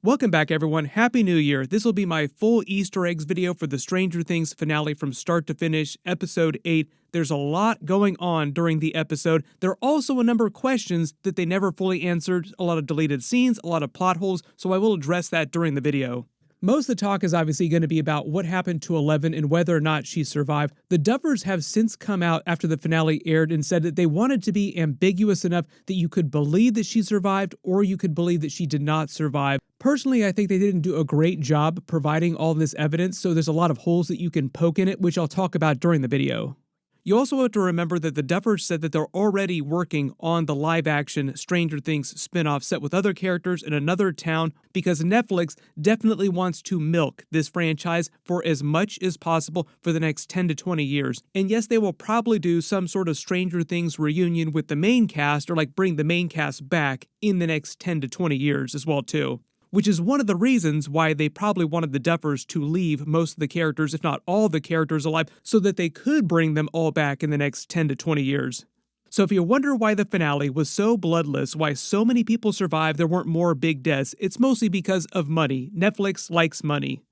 Welcome back everyone, Happy New Year! This will be my full Easter eggs video for the Stranger Things finale from start to finish, episode 8. There's a lot going on during the episode. There are also a number of questions that they never fully answered, a lot of deleted scenes, a lot of plot holes, so I will address that during the video. Most of the talk is obviously going to be about what happened to 11 and whether or not she survived. The Duffers have since come out after the finale aired and said that they wanted to be ambiguous enough that you could believe that she survived or you could believe that she did not survive. Personally, I think they didn't do a great job providing all this evidence, so there's a lot of holes that you can poke in it, which I'll talk about during the video. You also have to remember that the Duffers said that they're already working on the live-action Stranger Things spinoff set with other characters in another town because Netflix definitely wants to milk this franchise for as much as possible for the next 10 to 20 years. And yes, they will probably do some sort of Stranger Things reunion with the main cast or like bring the main cast back in the next 10 to 20 years as well too. Which is one of the reasons why they probably wanted the Duffers to leave most of the characters, if not all the characters alive, so that they could bring them all back in the next 10 to 20 years. So if you wonder why the finale was so bloodless, why so many people survived, there weren't more big deaths, it's mostly because of money. Netflix likes money.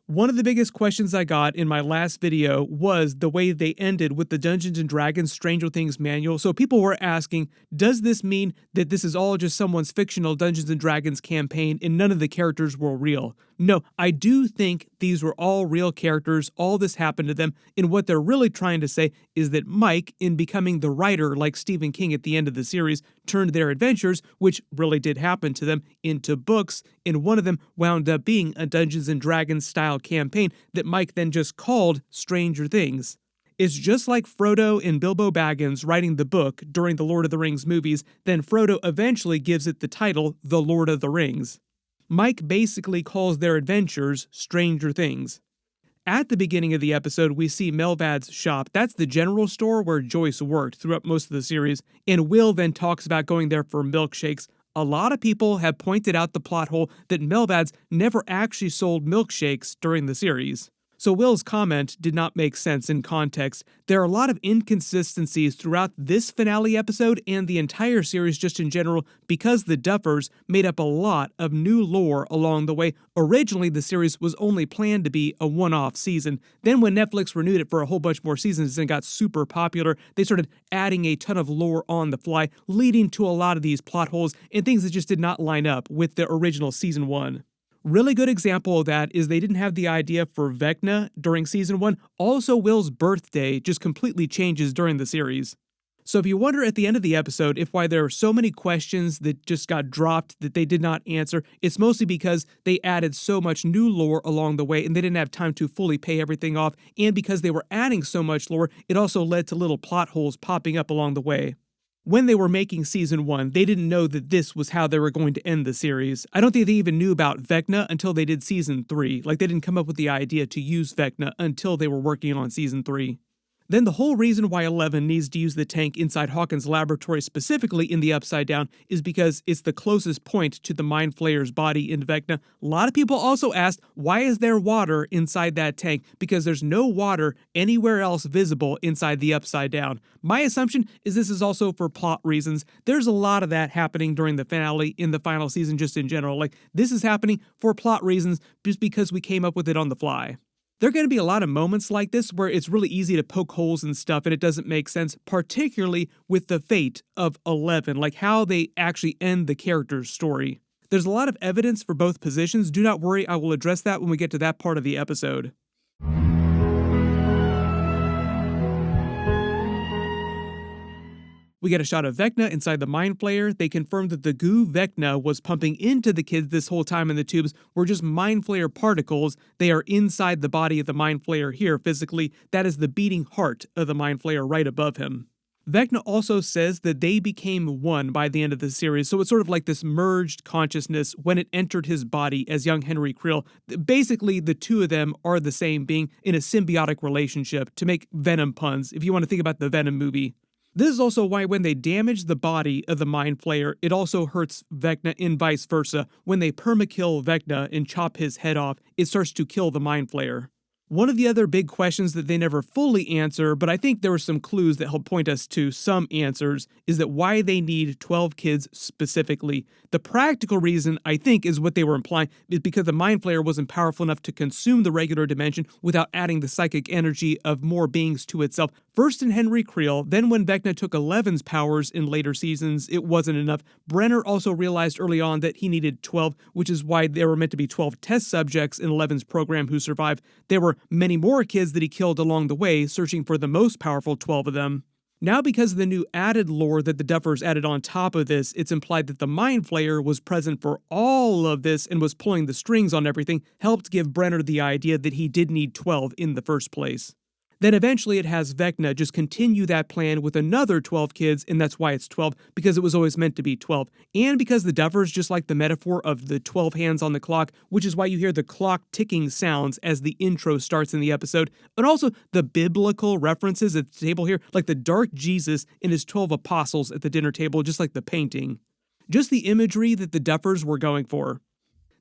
One of the biggest questions I got in my last video was the way they ended with the Dungeons & Dragons Stranger Things manual. So people were asking, does this mean that this is all just someone's fictional Dungeons & Dragons campaign and none of the characters were real? No, I do think these were all real characters, all this happened to them, and what they're really trying to say is that Mike, in becoming the writer like Stephen King at the end of the series, turned their adventures, which really did happen to them, into books, and one of them wound up being a Dungeons & Dragons style campaign that Mike then just called Stranger Things. It's just like Frodo and Bilbo Baggins writing the book during the Lord of the Rings movies, then Frodo eventually gives it the title The Lord of the Rings. Mike basically calls their adventures Stranger Things. At the beginning of the episode, we see Melvad's shop. That's the general store where Joyce worked throughout most of the series, and Will then talks about going there for milkshakes. A lot of people have pointed out the plot hole that Melvad's never actually sold milkshakes during the series. So Will's comment did not make sense in context. There are a lot of inconsistencies throughout this finale episode and the entire series just in general because the Duffers made up a lot of new lore along the way. Originally, the series was only planned to be a one-off season. Then when Netflix renewed it for a whole bunch more seasons and got super popular, they started adding a ton of lore on the fly, leading to a lot of these plot holes and things that just did not line up with the original season 1. Really good example of that is they didn't have the idea for Vecna during season 1. Also, Will's birthday just completely changes during the series. So if you wonder at the end of the episode if why there are so many questions that just got dropped that they did not answer, it's mostly because they added so much new lore along the way and they didn't have time to fully pay everything off, and because they were adding so much lore, it also led to little plot holes popping up along the way. When they were making season 1, they didn't know that this was how they were going to end the series. I don't think they even knew about Vecna until they did season 3. Like, they didn't come up with the idea to use Vecna until they were working on season 3. Then the whole reason why 11 needs to use the tank inside Hawkins' laboratory specifically in the Upside Down is because it's the closest point to the Mind Flayer's body in Vecna. A lot of people also asked, why is there water inside that tank? Because there's no water anywhere else visible inside the Upside Down. My assumption is this is also for plot reasons. There's a lot of that happening during the finale in the final season just in general. Like, this is happening for plot reasons just because we came up with it on the fly. There are going to be a lot of moments like this where it's really easy to poke holes and stuff and it doesn't make sense, particularly with the fate of 11, like how they actually end the character's story. There's a lot of evidence for both positions. Do not worry, I will address that when we get to that part of the episode. We get a shot of Vecna inside the Mind Flayer. They confirmed that the goo Vecna was pumping into the kids this whole time in the tubes were just Mind Flayer particles. They are inside the body of the Mind Flayer here physically. That is the beating heart of the Mind Flayer right above him. Vecna also says that they became one by the end of the series, so it's sort of like this merged consciousness when it entered his body as young Henry Creel. Basically, the two of them are the same being in a symbiotic relationship, to make Venom puns, if you want to think about the Venom movie. This is also why when they damage the body of the Mind Flayer, it also hurts Vecna and vice versa. When they permakill Vecna and chop his head off, it starts to kill the Mind Flayer. One of the other big questions that they never fully answer, but I think there were some clues that help point us to some answers, is that why they need 12 kids specifically. The practical reason, I think, is what they were implying, is because the Mind Flayer wasn't powerful enough to consume the regular dimension without adding the psychic energy of more beings to itself. First in Henry Creel, then when Vecna took 11's powers in later seasons, it wasn't enough. Brenner also realized early on that he needed 12, which is why there were meant to be 12 test subjects in 11's program who survived. There were many more kids that he killed along the way, searching for the most powerful 12 of them. Now, because of the new added lore that the Duffers added on top of this, it's implied that the Mind Flayer was present for all of this and was pulling the strings on everything, helped give Brenner the idea that he did need 12 in the first place. Then eventually it has Vecna just continue that plan with another 12 kids, and that's why it's 12, because it was always meant to be 12. And because the Duffers just like the metaphor of the 12 hands on the clock, which is why you hear the clock ticking sounds as the intro starts in the episode. And also the biblical references at the table here, like the dark Jesus and his 12 apostles at the dinner table, just like the painting. Just the imagery that the Duffers were going for.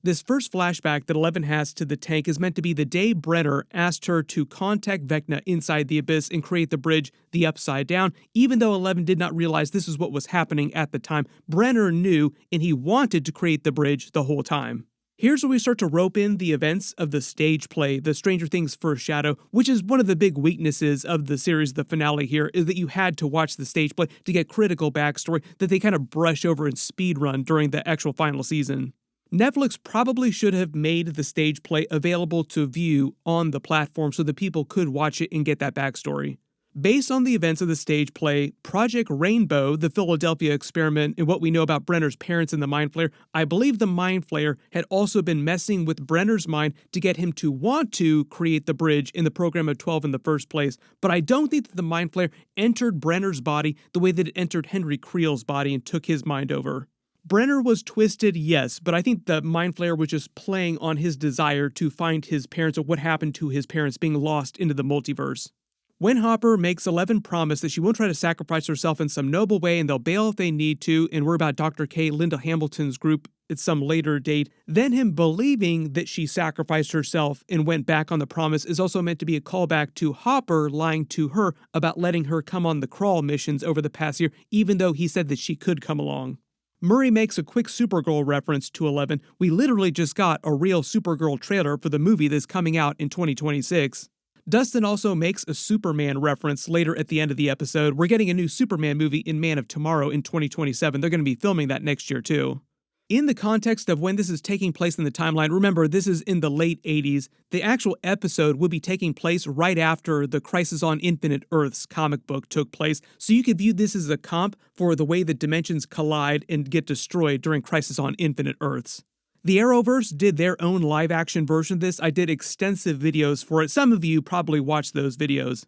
This first flashback that 11 has to the tank is meant to be the day Brenner asked her to contact Vecna inside the abyss and create the bridge, the Upside Down. Even though 11 did not realize this is what was happening at the time, Brenner knew, and he wanted to create the bridge the whole time. Here's where we start to rope in the events of the stage play, the Stranger Things First Shadow, which is one of the big weaknesses of the series, the finale here, is that you had to watch the stage play to get critical backstory that they kind of brush over and speed run during the actual final season. Netflix probably should have made the stage play available to view on the platform so that people could watch it and get that backstory. Based on the events of the stage play, Project Rainbow, the Philadelphia experiment, and what we know about Brenner's parents and the Mind Flayer, I believe the Mind Flayer had also been messing with Brenner's mind to get him to want to create the bridge in the program of 12 in the first place. But I don't think that the Mind Flayer entered Brenner's body the way that it entered Henry Creel's body and took his mind over. Brenner was twisted, yes, but I think the Mind Flayer was just playing on his desire to find his parents or what happened to his parents being lost into the multiverse. When Hopper makes 11 promise that she won't try to sacrifice herself in some noble way and they'll bail if they need to and worry about Dr. K, Linda Hamilton's group at some later date, then him believing that she sacrificed herself and went back on the promise is also meant to be a callback to Hopper lying to her about letting her come on the crawl missions over the past year, even though he said that she could come along. Murray makes a quick Supergirl reference to 11. We literally just got a real Supergirl trailer for the movie that's coming out in 2026. Dustin also makes a Superman reference later at the end of the episode. We're getting a new Superman movie in Man of Tomorrow in 2027. They're going to be filming that next year too. In the context of when this is taking place in the timeline, remember this is in the late 80s, the actual episode will be taking place right after the Crisis on Infinite Earths comic book took place, so you could view this as a comp for the way that dimensions collide and get destroyed during Crisis on Infinite Earths. The Arrowverse did their own live-action version of this. I did extensive videos for it. Some of you probably watched those videos.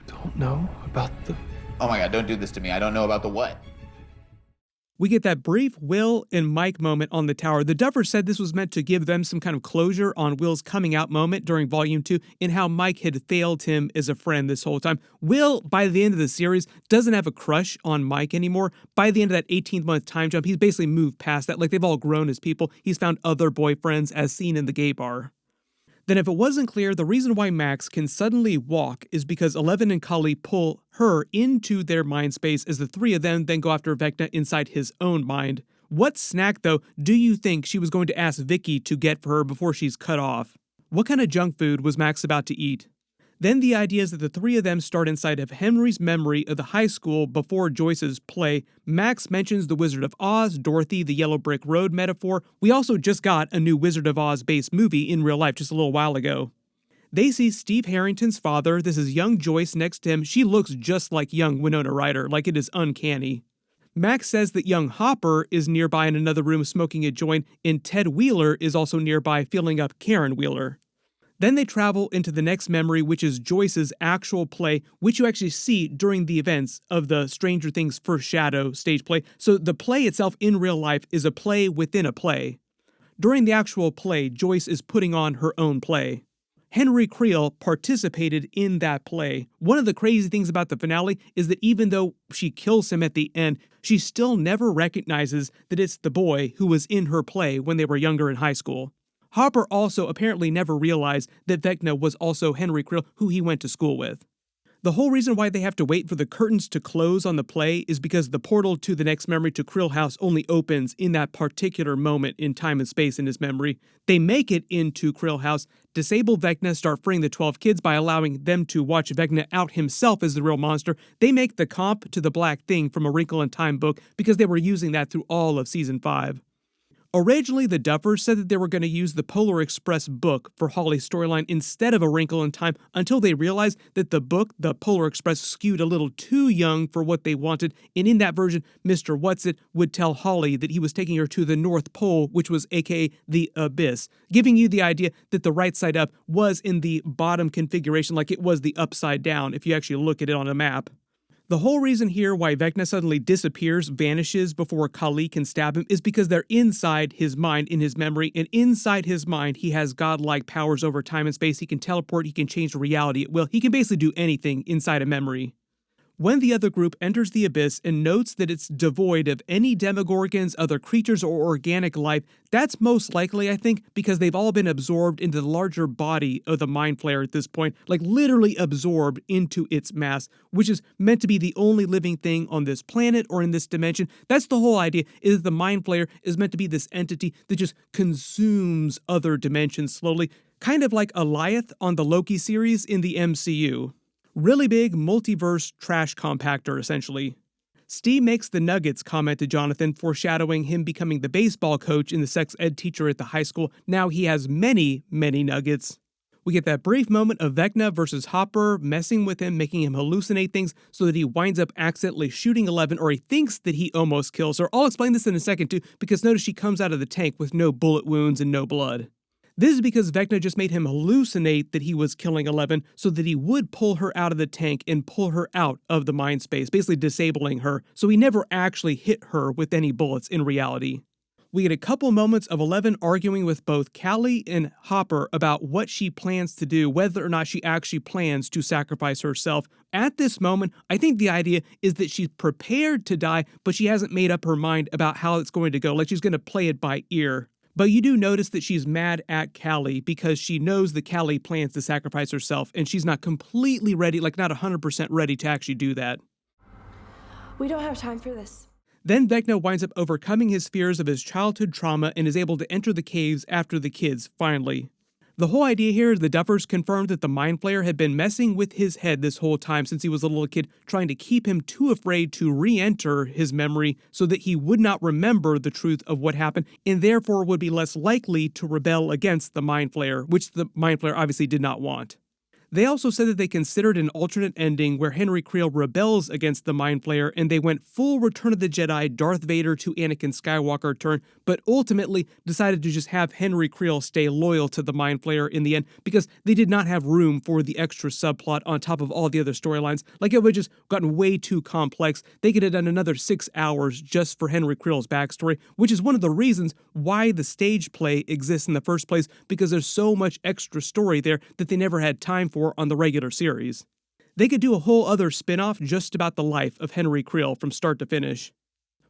Don't know about the... Oh my god, don't do this to me. I don't know about the what. We get that brief Will and Mike moment on the tower. The Duffers said this was meant to give them some kind of closure on Will's coming out moment during Volume 2 and how Mike had failed him as a friend this whole time. Will, by the end of the series, doesn't have a crush on Mike anymore. By the end of that 18th month time jump, he's basically moved past that. Like, they've all grown as people. He's found other boyfriends as seen in the gay bar. Then if it wasn't clear, the reason why Max can suddenly walk is because 11 and Cully pull her into their mind space as the three of them then go after Vecna inside his own mind. What snack, though, do you think she was going to ask Vicky to get for her before she's cut off? What kind of junk food was Max about to eat? Then the idea is that the three of them start inside of Henry's memory of the high school before Joyce's play. Max mentions the Wizard of Oz, Dorothy, the Yellow Brick Road metaphor. We also just got a new Wizard of Oz based movie in real life just a little while ago. They see Steve Harrington's father. This is young Joyce next to him. She looks just like young Winona Ryder, like it is uncanny. Max says that young Hopper is nearby in another room smoking a joint, and Ted Wheeler is also nearby filling up Karen Wheeler. Then they travel into the next memory, which is Joyce's actual play, which you actually see during the events of the Stranger Things First Shadow stage play. So the play itself in real life is a play within a play. During the actual play, Joyce is putting on her own play. Henry Creel participated in that play. One of the crazy things about the finale is that even though she kills him at the end, she still never recognizes that it's the boy who was in her play when they were younger in high school. Hopper also apparently never realized that Vecna was also Henry Creel, who he went to school with. The whole reason why they have to wait for the curtains to close on the play is because the portal to the next memory to Creel House only opens in that particular moment in time and space in his memory. They make it into Creel House, disable Vecna, start freeing the 12 kids by allowing them to watch Vecna out himself as the real monster. They make the comp to the Black Thing from A Wrinkle in Time book because they were using that through all of Season 5. Originally, the Duffers said that they were going to use the Polar Express book for Holly's storyline instead of A Wrinkle in Time until they realized that the book, the Polar Express, skewed a little too young for what they wanted, and in that version, Mr. Whatsit would tell Holly that he was taking her to the North Pole, which was aka the Abyss, giving you the idea that the right side up was in the bottom configuration like it was the upside down if you actually look at it on a map. The whole reason here why Vecna suddenly disappears, vanishes before Kali can stab him is because they're inside his mind, in his memory, and inside his mind he has godlike powers over time and space. He can teleport, he can change reality at will, he can basically do anything inside a memory. When the other group enters the Abyss and notes that it's devoid of any demogorgons, other creatures, or organic life, that's most likely, I think, because they've all been absorbed into the larger body of the Mind Flayer at this point, like literally absorbed into its mass, which is meant to be the only living thing on this planet or in this dimension. That's the whole idea, is that the Mind Flayer is meant to be this entity that just consumes other dimensions slowly, kind of like Alioth on the Loki series in the MCU. Really big multiverse trash compactor, essentially. Steve makes the Nuggets comment to Jonathan, foreshadowing him becoming the baseball coach and the sex ed teacher at the high school. Now he has many, many nuggets. We get that brief moment of Vecna versus Hopper messing with him, making him hallucinate things so that he winds up accidentally shooting 11, or he thinks that he almost kills her. I'll explain this in a second too, because notice she comes out of the tank with no bullet wounds and no blood. This is because Vecna just made him hallucinate that he was killing 11 so that he would pull her out of the tank and pull her out of the mind space, basically disabling her, so he never actually hit her with any bullets in reality. We get a couple moments of 11 arguing with both Callie and Hopper about what she plans to do, whether or not she actually plans to sacrifice herself. At this moment, I think the idea is that she's prepared to die, but she hasn't made up her mind about how it's going to go, like she's going to play it by ear. But you do notice that she's mad at Callie because she knows that Callie plans to sacrifice herself, and she's not completely ready, like not 100% ready to actually do that. We don't have time for this. Then Vecna winds up overcoming his fears of his childhood trauma and is able to enter the caves after the kids, finally. The whole idea here is the Duffers confirmed that the Mind Flayer had been messing with his head this whole time since he was a little kid, trying to keep him too afraid to re-enter his memory so that he would not remember the truth of what happened and therefore would be less likely to rebel against the Mind Flayer, which the Mind Flayer obviously did not want. They also said that they considered an alternate ending where Henry Creel rebels against the Mind Flayer and they went full Return of the Jedi, Darth Vader to Anakin Skywalker turn, but ultimately decided to just have Henry Creel stay loyal to the Mind Flayer in the end because they did not have room for the extra subplot on top of all the other storylines. Like, it would just gotten way too complex. They could have done another 6 hours just for Henry Creel's backstory, which is one of the reasons why the stage play exists in the first place, because there's so much extra story there that they never had time for on the regular series. They could do a whole other spin-off just about the life of Henry Creel from start to finish.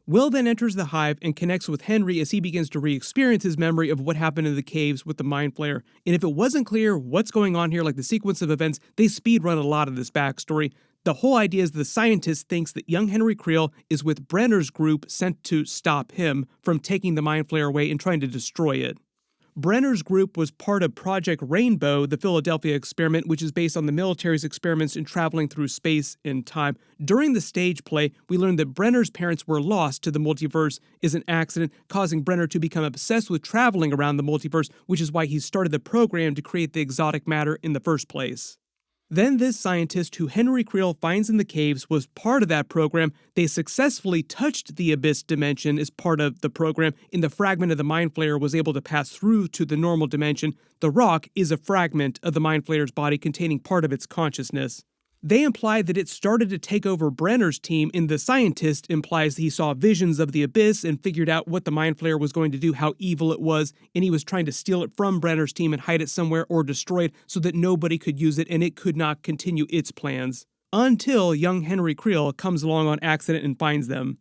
Will then enters the hive and connects with Henry as he begins to re-experience his memory of what happened in the caves with the Mind Flayer. And if it wasn't clear what's going on here, like the sequence of events, they speedrun a lot of this backstory. The whole idea is the scientist thinks that young Henry Creel is with Brenner's group sent to stop him from taking the Mind Flayer away and trying to destroy it. Brenner's group was part of Project Rainbow, the Philadelphia experiment, which is based on the military's experiments in traveling through space and time. During the stage play, we learned that Brenner's parents were lost to the multiverse as an accident, causing Brenner to become obsessed with traveling around the multiverse, which is why he started the program to create the exotic matter in the first place. Then this scientist who Henry Creel finds in the caves was part of that program. They successfully touched the Abyss dimension as part of the program, and the fragment of the Mind Flayer was able to pass through to the normal dimension. The rock is a fragment of the Mind Flayer's body containing part of its consciousness. They imply that it started to take over Brenner's team, and the scientist implies that he saw visions of the Abyss and figured out what the Mind Flayer was going to do, how evil it was, and he was trying to steal it from Brenner's team and hide it somewhere or destroy it so that nobody could use it and it could not continue its plans. Until young Henry Creel comes along on accident and finds them.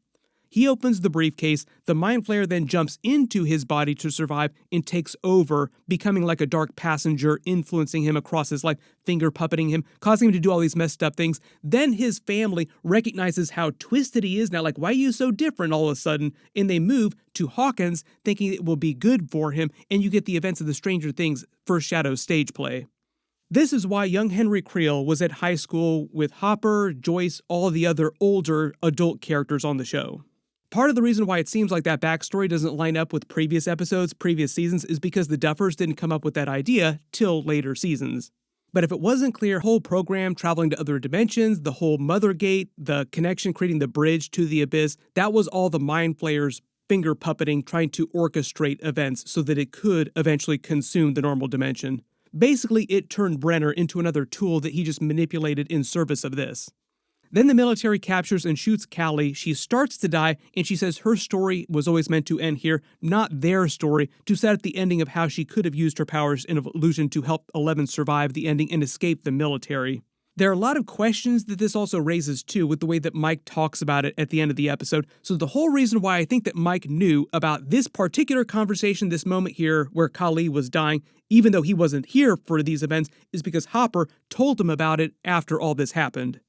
He opens the briefcase, the Mind Flayer then jumps into his body to survive and takes over, becoming like a dark passenger, influencing him across his life, finger puppeting him, causing him to do all these messed up things. Then his family recognizes how twisted he is now, like, why are you so different all of a sudden? And they move to Hawkins, thinking it will be good for him, and you get the events of the Stranger Things First Shadow stage play. This is why young Henry Creel was at high school with Hopper, Joyce, all the other older adult characters on the show. Part of the reason why it seems like that backstory doesn't line up with previous episodes, previous seasons, is because the Duffers didn't come up with that idea till later seasons. But if it wasn't clear, whole program traveling to other dimensions, the whole Mother Gate, the connection creating the bridge to the abyss, that was all the Mind Flayer's finger puppeting trying to orchestrate events so that it could eventually consume the normal dimension. Basically, it turned Brenner into another tool that he just manipulated in service of this. Then the military captures and shoots Callie. She starts to die, and she says her story was always meant to end here, not their story, to set up the ending of how she could have used her powers in illusion to help Eleven survive the ending and escape the military. There are a lot of questions that this also raises too with the way that Mike talks about it at the end of the episode. So the whole reason why I think that Mike knew about this particular conversation, this moment here where Kali was dying, even though he wasn't here for these events, is because Hopper told him about it after all this happened.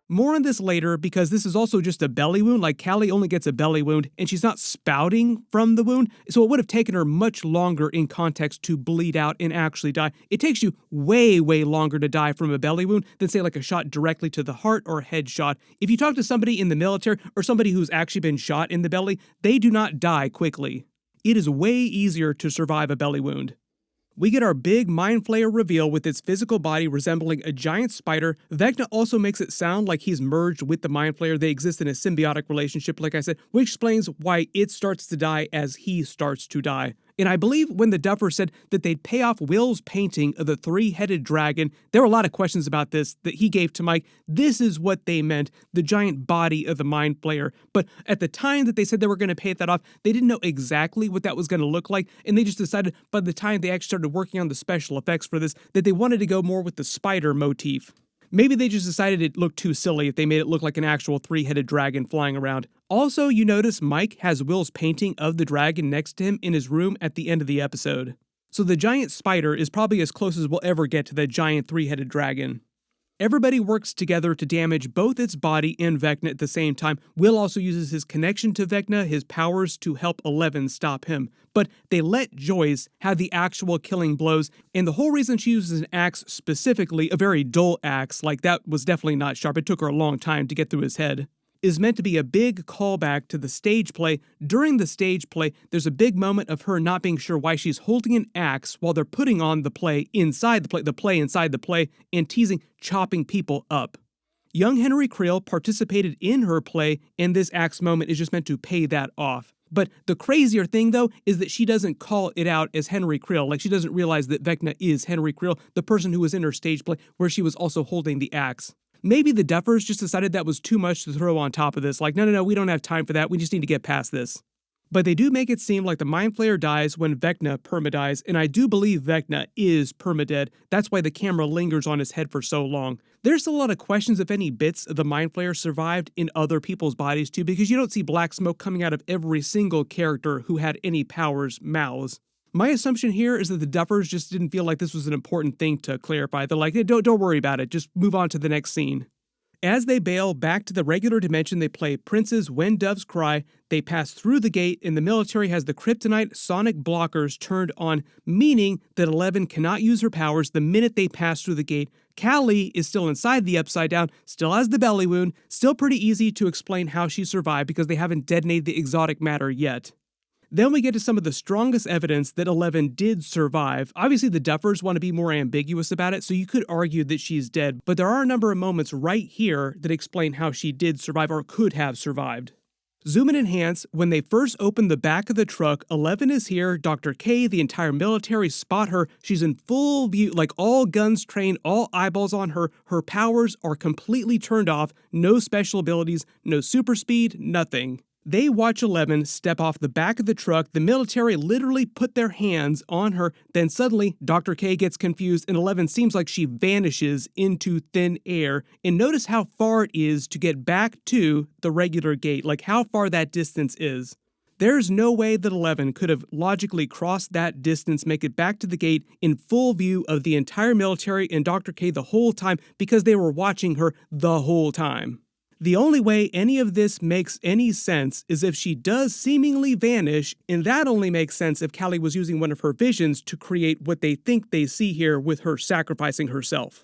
More on this later, because this is also just a belly wound. Like, Callie only gets a belly wound, and she's not spouting from the wound, so it would have taken her much longer in context to bleed out and actually die. It takes you way, way longer to die from a belly wound than, say, like a shot directly to the heart or a head shot. If you talk to somebody in the military or somebody who's actually been shot in the belly, they do not die quickly. It is way easier to survive a belly wound. We get our big Mind Flayer reveal with its physical body resembling a giant spider. Vecna also makes it sound like he's merged with the Mind Flayer. They exist in a symbiotic relationship, like I said, which explains why it starts to die as he starts to die. And I believe when the Duffers said that they'd pay off Will's painting of the three-headed dragon, there were a lot of questions about this that he gave to Mike. This is what they meant, the giant body of the Mind Flayer. But at the time that they said they were going to pay that off, they didn't know exactly what that was going to look like, and they just decided by the time they actually started working on the special effects for this that they wanted to go more with the spider motif. Maybe they just decided it looked too silly if they made it look like an actual three-headed dragon flying around. Also, you notice Mike has Will's painting of the dragon next to him in his room at the end of the episode. So the giant spider is probably as close as we'll ever get to the giant three-headed dragon. Everybody works together to damage both its body and Vecna at the same time. Will also uses his connection to Vecna, his powers, to help Eleven stop him. But they let Joyce have the actual killing blows, and the whole reason she uses an axe specifically, a very dull axe, like that was definitely not sharp, it took her a long time to get through his head, is meant to be a big callback to the stage play. During the stage play, there's a big moment of her not being sure why she's holding an axe while they're putting on the play inside the play inside the play, and teasing chopping people up. Young Henry Creel participated in her play, and this axe moment is just meant to pay that off. But the crazier thing, though, is that she doesn't call it out as Henry Creel. Like, she doesn't realize that Vecna is Henry Creel, the person who was in her stage play where she was also holding the axe. Maybe the Duffers just decided that was too much to throw on top of this. Like, no, we don't have time for that. We just need to get past this. But they do make it seem like the Mind Flayer dies when Vecna perma-dies, and I do believe Vecna is perma-dead. That's why the camera lingers on his head for so long. There's a lot of questions if any bits of the Mind Flayer survived in other people's bodies too, because you don't see black smoke coming out of every single character who had any powers' mouths. My assumption here is that the Duffers just didn't feel like this was an important thing to clarify. They're like, hey, don't worry about it, just move on to the next scene. As they bail back to the regular dimension, they play Prince's When Doves Cry. They pass through the gate, and the military has the kryptonite sonic blockers turned on, meaning that Eleven cannot use her powers the minute they pass through the gate. Callie is still inside the Upside Down, still has the belly wound, still pretty easy to explain how she survived because they haven't detonated the exotic matter yet. Then we get to some of the strongest evidence that Eleven did survive. Obviously, the Duffers want to be more ambiguous about it, so you could argue that she's dead, but there are a number of moments right here that explain how she did survive or could have survived. Zoom and enhance. When they first open the back of the truck, Eleven is here, Dr. K, the entire military spot her. She's in full view, like all guns trained, all eyeballs on her. Her powers are completely turned off, no special abilities, no super speed, nothing. They watch 11 step off the back of the truck. The military literally put their hands on her. Then suddenly, Dr. K gets confused and 11 seems like she vanishes into thin air. And notice how far it is to get back to the regular gate, like how far that distance is. There's no way that 11 could have logically crossed that distance, make it back to the gate in full view of the entire military and Dr. K the whole time because they were watching her the whole time. The only way any of this makes any sense is if she does seemingly vanish, and that only makes sense if Callie was using one of her visions to create what they think they see here with her sacrificing herself.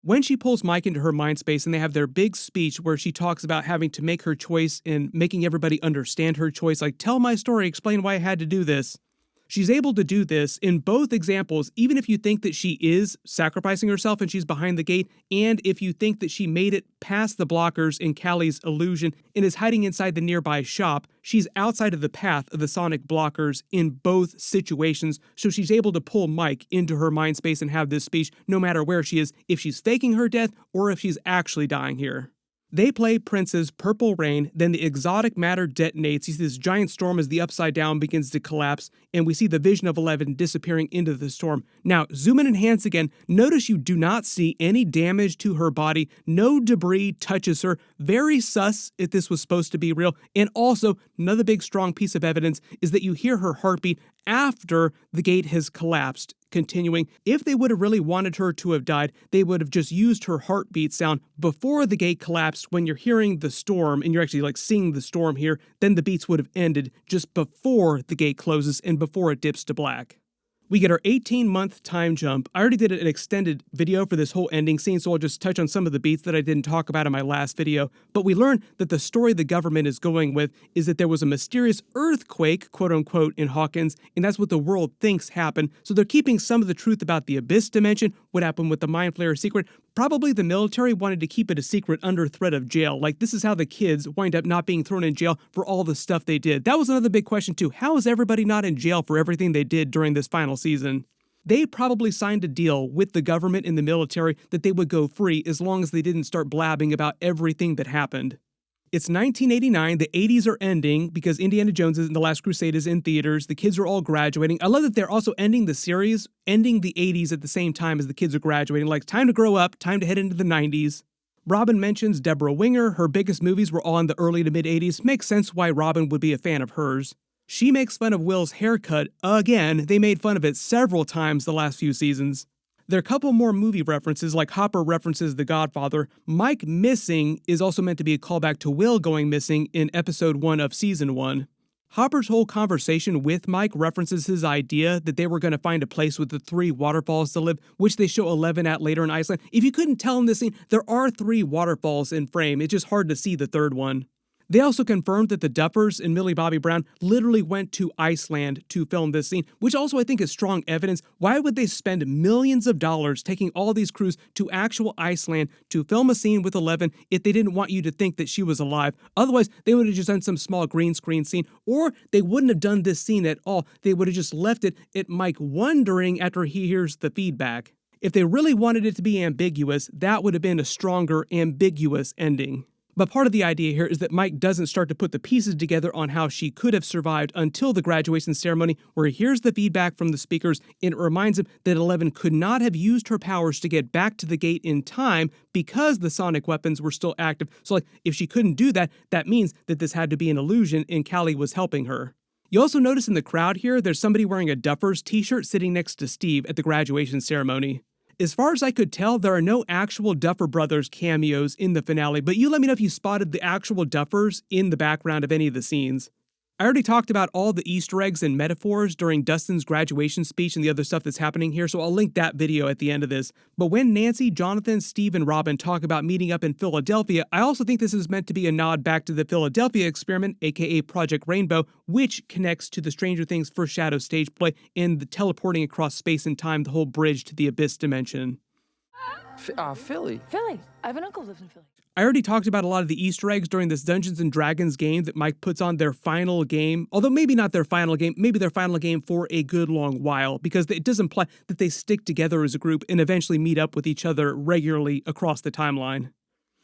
When she pulls Mike into her mind space and they have their big speech where she talks about having to make her choice and making everybody understand her choice, like, tell my story, explain why I had to do this. She's able to do this in both examples, even if you think that she is sacrificing herself and she's behind the gate, and if you think that she made it past the blockers in Callie's illusion and is hiding inside the nearby shop, she's outside of the path of the sonic blockers in both situations, so she's able to pull Mike into her mind space and have this speech no matter where she is, if she's faking her death or if she's actually dying here. They play Prince's Purple Rain, then the exotic matter detonates. You see this giant storm as the Upside Down begins to collapse, and we see the vision of 11 disappearing into the storm. Now, zoom in and enhance again. Notice you do not see any damage to her body. No debris touches her. Very sus if this was supposed to be real. And also, another big strong piece of evidence is that you hear her heartbeat after the gate has collapsed. Continuing, if they would have really wanted her to have died, they would have just used her heartbeat sound before the gate collapsed. When you're hearing the storm and you're actually like seeing the storm here, then the beats would have ended just before the gate closes and before it dips to black. We get our 18-month time jump. I already did an extended video for this whole ending scene, so I'll just touch on some of the beats that I didn't talk about in my last video. But we learn that the story the government is going with is that there was a mysterious earthquake, quote-unquote, in Hawkins, and that's what the world thinks happened. So they're keeping some of the truth about the Abyss dimension, what happened with the Mind Flayer secret. Probably the military wanted to keep it a secret under threat of jail. Like, this is how the kids wind up not being thrown in jail for all the stuff they did. That was another big question, too. How is everybody not in jail for everything they did during this final season? They probably signed a deal with the government and the military that they would go free as long as they didn't start blabbing about everything that happened. It's 1989, the 80s are ending because Indiana Jones and The Last Crusade is in theaters, the kids are all graduating. I love that they're also ending the series, ending the 80s at the same time as the kids are graduating, like time to grow up, time to head into the 90s. Robin mentions Deborah Winger, her biggest movies were all in the early to mid 80s, makes sense why Robin would be a fan of hers. She makes fun of Will's haircut again, they made fun of it several times the last few seasons. There are a couple more movie references, like Hopper references The Godfather. Mike missing is also meant to be a callback to Will going missing in episode 1 of season 1. Hopper's whole conversation with Mike references his idea that they were going to find a place with the 3 waterfalls to live, which they show 11 at later in Iceland. If you couldn't tell in this scene, there are 3 waterfalls in frame. It's just hard to see the third one. They also confirmed that the Duffers and Millie Bobby Brown literally went to Iceland to film this scene, which also I think is strong evidence. Why would they spend millions of dollars taking all these crews to actual Iceland to film a scene with 11 if they didn't want you to think that she was alive? Otherwise, they would have just done some small green screen scene, or they wouldn't have done this scene at all. They would have just left it at Mike wondering after he hears the feedback. If they really wanted it to be ambiguous, that would have been a stronger, ambiguous ending. But part of the idea here is that Mike doesn't start to put the pieces together on how she could have survived until the graduation ceremony, where he hears the feedback from the speakers and it reminds him that 11 could not have used her powers to get back to the gate in time because the sonic weapons were still active. So like, if she couldn't do that, that means that this had to be an illusion and Callie was helping her. You also notice in the crowd here, there's somebody wearing a Duffers t-shirt sitting next to Steve at the graduation ceremony. As far as I could tell, there are no actual Duffer Brothers cameos in the finale, but you let me know if you spotted the actual Duffers in the background of any of the scenes. I already talked about all the Easter eggs and metaphors during Dustin's graduation speech and the other stuff that's happening here, so I'll link that video at the end of this. But when Nancy, Jonathan, Steve, and Robin talk about meeting up in Philadelphia, I also think this is meant to be a nod back to the Philadelphia experiment, aka Project Rainbow, which connects to the Stranger Things Foreshadow stage play and the teleporting across space and time, the whole bridge to the Abyss dimension. Philly. Philly. I have an uncle who lives in Philly. I already talked about a lot of the Easter eggs during this Dungeons & Dragons game that Mike puts on their final game, although maybe not their final game, maybe their final game for a good long while, because it does imply that they stick together as a group and eventually meet up with each other regularly across the timeline.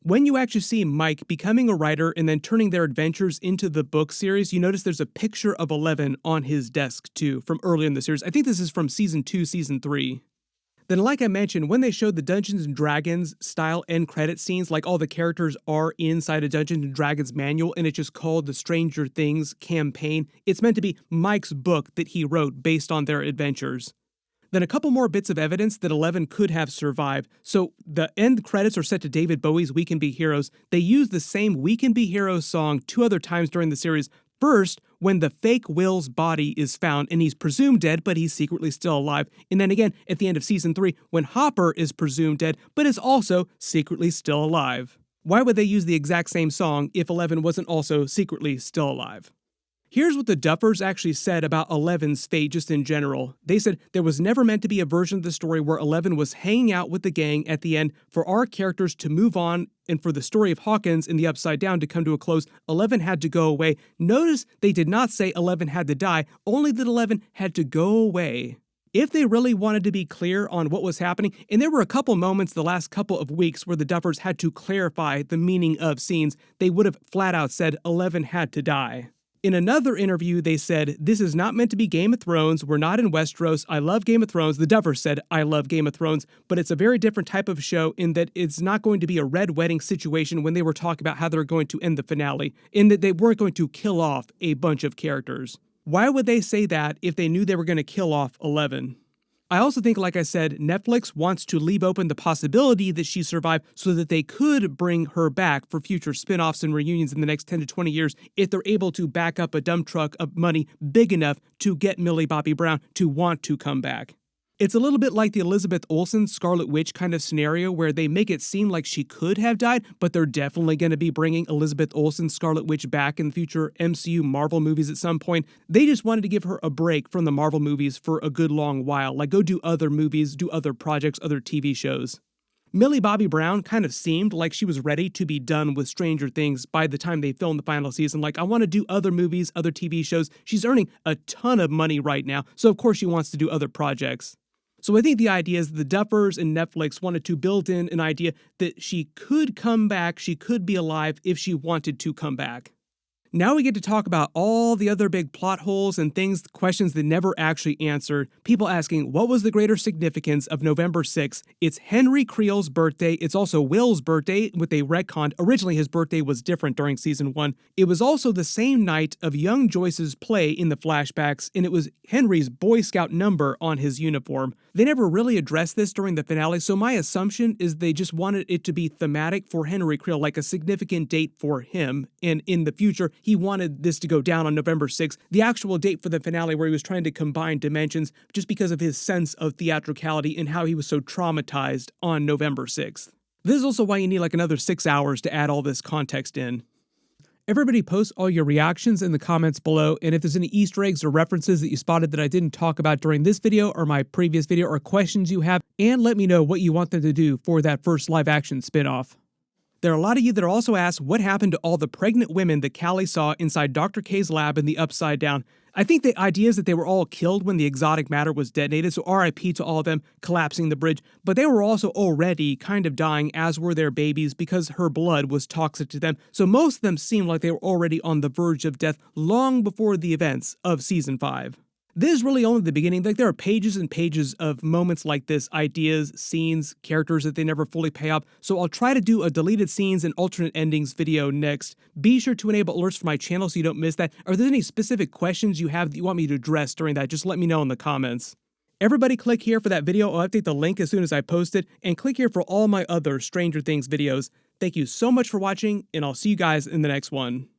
When you actually see Mike becoming a writer and then turning their adventures into the book series, you notice there's a picture of 11 on his desk too from earlier in the series. I think this is from season 2, season 3. Then, like I mentioned, when they showed the Dungeons & Dragons style end credit scenes, like all the characters are inside a Dungeons & Dragons manual, and it's just called the Stranger Things campaign, it's meant to be Mike's book that he wrote based on their adventures. Then a couple more bits of evidence that 11 could have survived. So the end credits are set to David Bowie's We Can Be Heroes. They use the same We Can Be Heroes song 2 other times during the series. First, when the fake Will's body is found and he's presumed dead, but he's secretly still alive. And then again, at the end of season 3, when Hopper is presumed dead, but is also secretly still alive. Why would they use the exact same song if 11 wasn't also secretly still alive? Here's what the Duffers actually said about 11's fate just in general. They said there was never meant to be a version of the story where 11 was hanging out with the gang at the end for our characters to move on and for the story of Hawkins in the Upside Down to come to a close. 11 had to go away. Notice they did not say 11 had to die, only that 11 had to go away. If they really wanted to be clear on what was happening, and there were a couple moments the last couple of weeks where the Duffers had to clarify the meaning of scenes, they would have flat out said 11 had to die. In another interview, they said, "This is not meant to be Game of Thrones. We're not in Westeros. I love Game of Thrones." The Duffers said, "I love Game of Thrones," but it's a very different type of show in that it's not going to be a red wedding situation when they were talking about how they're going to end the finale, in that they weren't going to kill off a bunch of characters. Why would they say that if they knew they were going to kill off 11? I also think, like I said, Netflix wants to leave open the possibility that she survived so that they could bring her back for future spin-offs and reunions in the next 10 to 20 years if they're able to back up a dump truck of money big enough to get Millie Bobby Brown to want to come back. It's a little bit like the Elizabeth Olsen Scarlet Witch kind of scenario where they make it seem like she could have died, but they're definitely going to be bringing Elizabeth Olsen Scarlet Witch back in future MCU Marvel movies at some point. They just wanted to give her a break from the Marvel movies for a good long while, like go do other movies, do other projects, other TV shows. Millie Bobby Brown kind of seemed like she was ready to be done with Stranger Things by the time they filmed the final season. Like, I want to do other movies, other TV shows. She's earning a ton of money right now, so of course she wants to do other projects. So I think the idea is the Duffers and Netflix wanted to build in an idea that she could come back, she could be alive if she wanted to come back. Now we get to talk about all the other big plot holes and things, questions that never actually answered. People asking, what was the greater significance of November 6th? It's Henry Creel's birthday. It's also Will's birthday with a retcon. Originally, his birthday was different during season 1. It was also the same night of young Joyce's play in the flashbacks, and it was Henry's Boy Scout number on his uniform. They never really addressed this during the finale, so my assumption is they just wanted it to be thematic for Henry Creel, like a significant date for him, and in the future, he wanted this to go down on November 6th, the actual date for the finale where he was trying to combine dimensions just because of his sense of theatricality and how he was so traumatized on November 6th. This is also why you need like another 6 hours to add all this context in. Everybody post all your reactions in the comments below, and if there's any Easter eggs or references that you spotted that I didn't talk about during this video or my previous video or questions you have, and let me know what you want them to do for that first live-action spinoff. There are a lot of you that are also asked what happened to all the pregnant women that Callie saw inside Dr. K's lab in the Upside Down. I think the idea is that they were all killed when the exotic matter was detonated, so RIP to all of them collapsing the bridge, but they were also already kind of dying, as were their babies, because her blood was toxic to them, so most of them seemed like they were already on the verge of death long before the events of Season 5. This is really only the beginning. Like, there are pages and pages of moments like this, ideas, scenes, characters that they never fully pay off. So I'll try to do a deleted scenes and alternate endings video next. Be sure to enable alerts for my channel so you don't miss that. Are there any specific questions you have that you want me to address during that? Just let me know in the comments. Everybody click here for that video. I'll update the link as soon as I post it. And click here for all my other Stranger Things videos. Thank you so much for watching, and I'll see you guys in the next one.